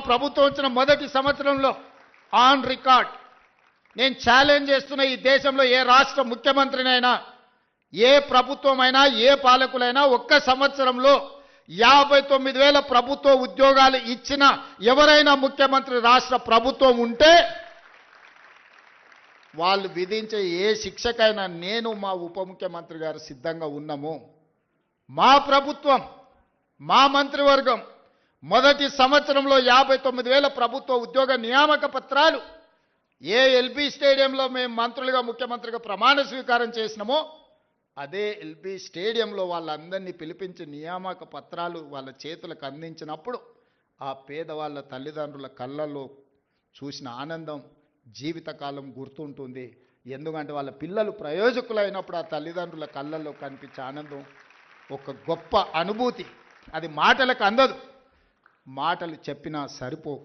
ప్రభుత్వం వచ్చిన మొదటి సంవత్సరంలో ఆన్ రికార్డ్ నేను ఛాలెంజ్ చేస్తున్న ఈ దేశంలో ఏ రాష్ట్ర ముఖ్యమంత్రినైనా ఏ ప్రభుత్వమైనా ఏ పాలకులైనా ఒక్క సంవత్సరంలో 59,000 ప్రభుత్వ ఉద్యోగాలు ఇచ్చిన ఎవరైనా ముఖ్యమంత్రి రాష్ట్ర ప్రభుత్వం ఉంటే వాళ్ళు విధించే ఏ శిక్షకైనా నేను మా ఉప ముఖ్యమంత్రి గారు సిద్ధంగా ఉన్నాము. మా ప్రభుత్వం మా మంత్రివర్గం మొదటి సంవత్సరంలో 59,000 ప్రభుత్వ ఉద్యోగ నియామక పత్రాలు ఏ ఎల్బీ స్టేడియంలో మేము మంత్రులుగా ముఖ్యమంత్రిగా ప్రమాణ స్వీకారం చేసినామో అదే ఎల్బీ స్టేడియంలో వాళ్ళందరినీ పిలిపించి నియామక పత్రాలు వాళ్ళ చేతులకు అందించినప్పుడు ఆ పేదవాళ్ళ తల్లిదండ్రుల కళ్ళల్లో చూసిన ఆనందం జీవితకాలం గుర్తుంటుంది. ఎందుకంటే వాళ్ళ పిల్లలు ప్రయోజకులైనప్పుడు ఆ తల్లిదండ్రుల కళ్ళల్లో కనిపించే ఆనందం ఒక గొప్ప అనుభూతి. అది మాటలకు అందదు, మాటలు చెప్పినా సరిపోవు.